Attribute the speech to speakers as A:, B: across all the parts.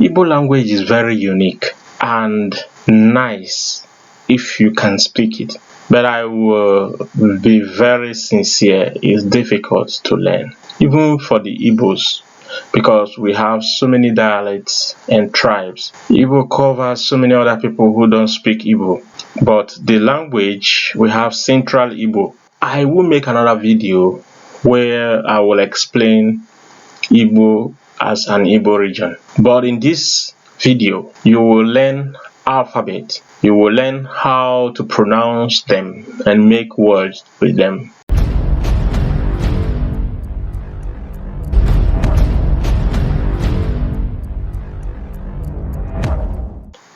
A: Igbo language is very unique and nice if you can speak it. But I will be very sincere, it's difficult to learn, even for the Igbos, because we have so many dialects and tribes. Igbo covers so many other people who don't speak Igbo. But the language, we have Central Igbo. I will make another video where I will explain Igbo as an Igbo region. But in this video, you will learn alphabet. You will learn how to pronounce them and make words with them.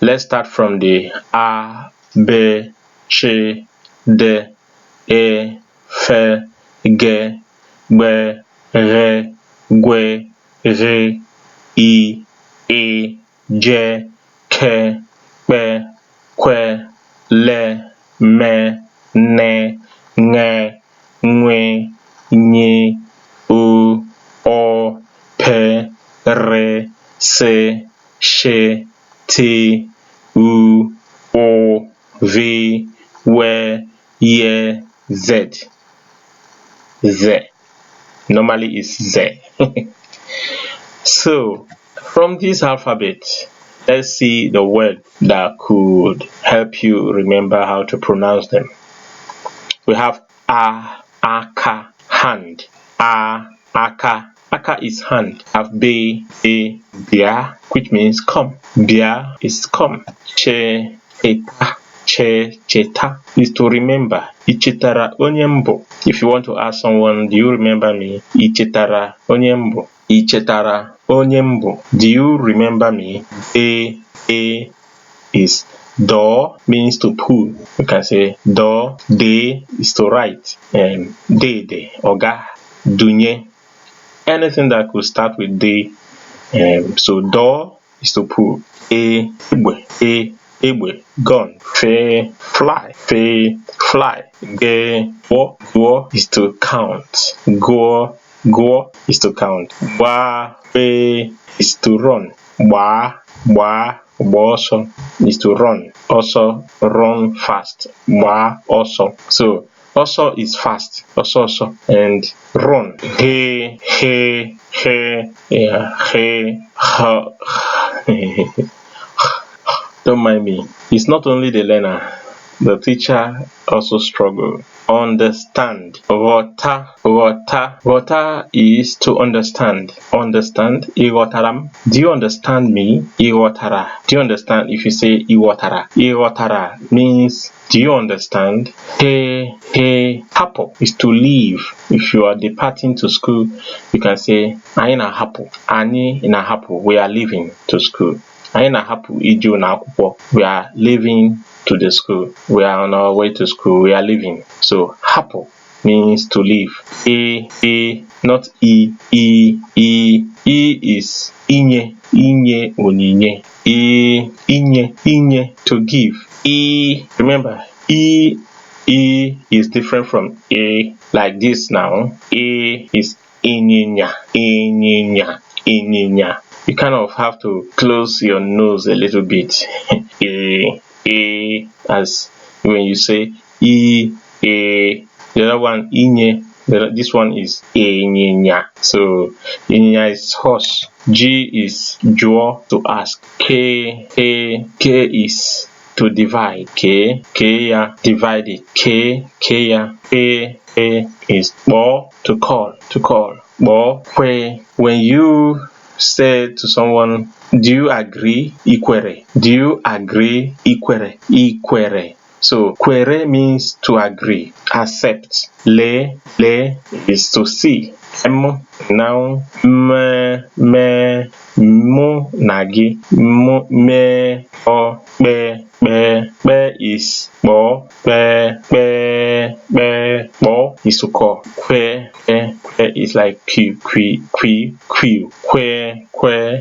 A: Let's start from the A, B, C, D, E, F, G, B, R, G, R, I, E, J, K, P, Q, L, M, N, N, N, N, O, O, P, R, S, Š, T, U, O, V, W, Y, Z. Z. Normally it's Z. So, from this alphabet, let's see the word that could help you remember how to pronounce them. We have A, Aka, hand. A, Aka. Aka is hand. Have B, A, Bia, which means come. Bia is come. Che, Eta, Che, Cheta is to remember. Ichetara onyembo. If you want to ask someone, do you remember me? Ichetara onyembo. Ichetara onyembo. Do you remember me? A is do, means to pull. You can say do. De is to write. De, oga, dunye. Anything that could start with D. So do is to pull. Egbe, gun. Fe, fly. Go is to count. Go is to count. Ba, fe is to run. Ba also is to run. Also run fast. Ba also. So also is fast. Also and run. He, yeah, ha. Don't mind me. It's not only the learner. The teacher also struggle. Understand. Water is to understand. Understand. Iwotaram. Do you understand me? Iwotara. Do you understand if you say Iwotara? Iwotara means do you understand? He hapo is to leave. If you are departing to school, you can say Anyị na-hapụ. Anyị na-hapụ. We are leaving to school. Anyị na-hapụ ije ụlọ akwụkwọ. We are leaving to the school. We are on our way to school. We are leaving. So hapo means to leave. Not E. E is inye onyinye. Inye to give. Remember, E is different from A. Like this now. A is inyinya. You kind of have to close your nose a little bit. As when you say E. The other one inye. This one is inyinya. So inyinya is horse. G is juo, to ask. K is to divide. K ya, divided. K ya. A is bo, to call. Bo, when you say to someone, do you agree? Ikwere. Do you agree? Ikwere. So kwere means to agree, accept. Le is to see. M, now, me, mu, nagi, me, o, be is bo, bo is to call. Kwe is like Q,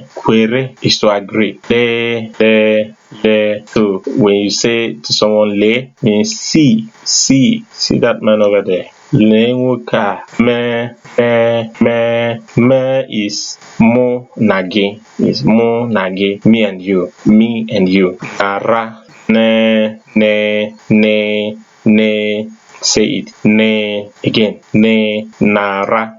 A: kwere is to agree. Le. So when you say to someone le means see that man over there. lee nwoke a, mee is mụ na gị, is mụ na gị, me and you, nara, ne, say it, ne, again, ne, nara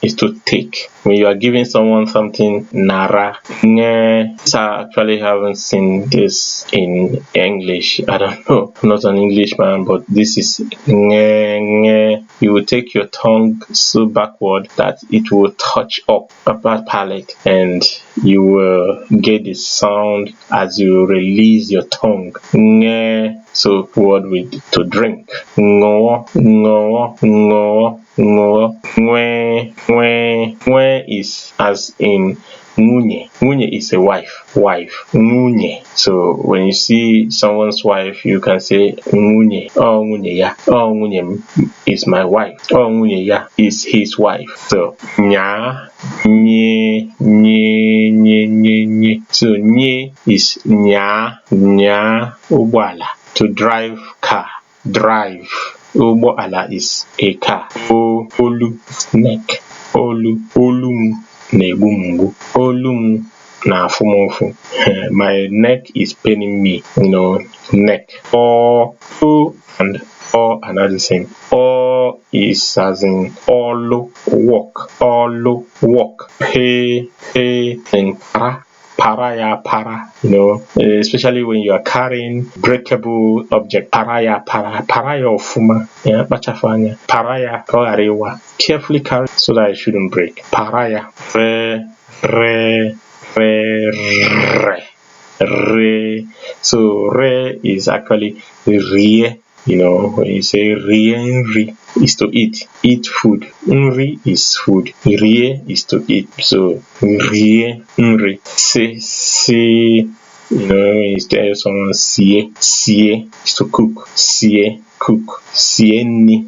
A: is to take. When you are giving someone something, nara, nge. I actually haven't seen this in English. I don't know. I'm not an Englishman, but this is nge. You will take your tongue so backward that it will touch up upper palate, and you will get the sound as you release your tongue. Nge. So word with to drink. Ngo, nwe is as in nwunye. Nwunye is a wife. Nwunye. So when you see someone's wife, you can say nwunye. Oh, nwunye ya. Oh, nwunye is my wife. Oh, nwunye ya is his wife. So nya, nye. So nye is nya, ụgbọala. To drive car, drive. Ụgbọala is a car. Olu, neck. Olu m na-egbu m mgbu. Olu m na-afụ m ụfụ. My neck is paining me, neck. O and o are not the same. O is as in olu, walk. Pay and para, especially when you are carrying breakable object. Para ya ofuma, bachafanya. Para ya kawarewa. Carefully carry so that it shouldn't break. Para ya. Re. So re is actually rie. When you say rie, nri is to eat food. Nri is food. Rie is to eat. So rie, nri. Se. When you tell someone sie is to cook. Sie, cook. Sie nri.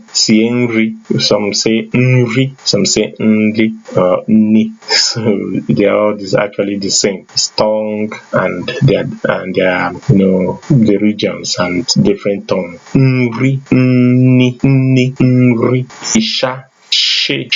A: Some say nri, some say nri or ni. So they are all actually the same. It's tongue and their the regions and different tongue. Nri, ni, nri. Isha, she.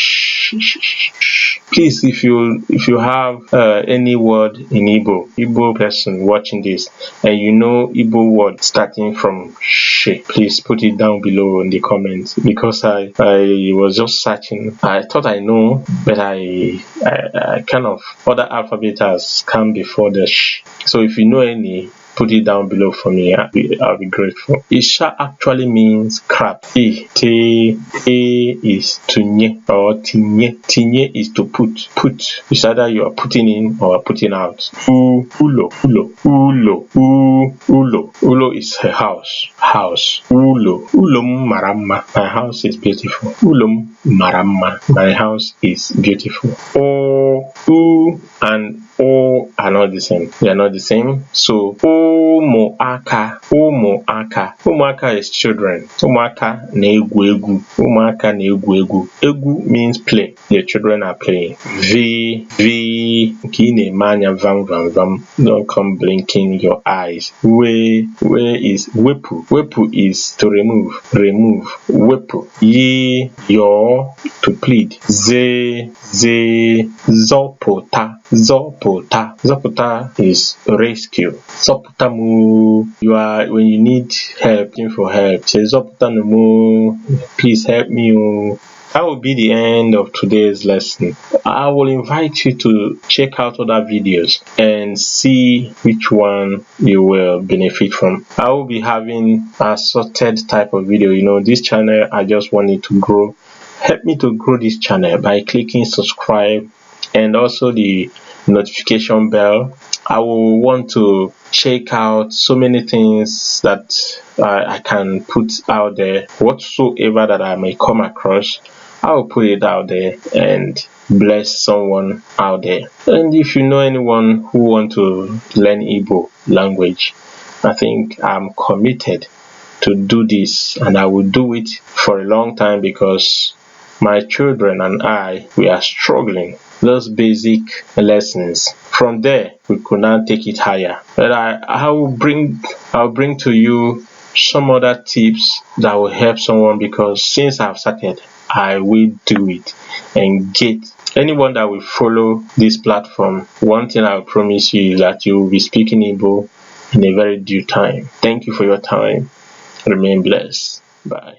A: Please, if you have any word in Igbo person watching this, and you know Igbo word starting from she, please put it down below in the comments, because I was just searching. I thought I know, but I kind of other alphabet has come before the sh. So if you know any, put it down below for me. I'll be grateful. Isha actually means crab. Te is to nye or tinye. Tinye is to put. It's either you are putting in or putting out. Ulo is a house. Ulo maramma. My house is beautiful. Ulum maramma. My house is beautiful. U and O are not the same. They are not the same. So ụmụaka is children. Ụmụaka na-egwu egwu. Egwu means play. The children are playing. V nke ị na-eme anya vam. Don't come blinking your eyes. We is wepụ. Wepụ is to remove. Wepụ. Yi, your, to plead. Ze, zọpụta. Zọpụta is rescue. Zọpụtamu, when you need help, looking for help. Say zọpụtanumu, please help me. That will be the end of today's lesson. I will invite you to check out other videos and see which one you will benefit from. I will be having a sorted type of video. This channel, I just want it to grow. Help me to grow this channel by clicking subscribe and also the notification bell. I will want to check out so many things that I can put out there. Whatsoever that I may come across, I will put it out there and bless someone out there. And if you know anyone who want to learn Igbo language, I think I'm committed to do this, and I will do it for a long time, because my children and we are struggling. Those basic lessons. From there, we could now take it higher. But I'll bring to you some other tips that will help someone, because since I've started, I will do it and get anyone that will follow this platform. One thing I will promise you is that you will be speaking Igbo in a very due time. Thank you for your time. Remain blessed. Bye.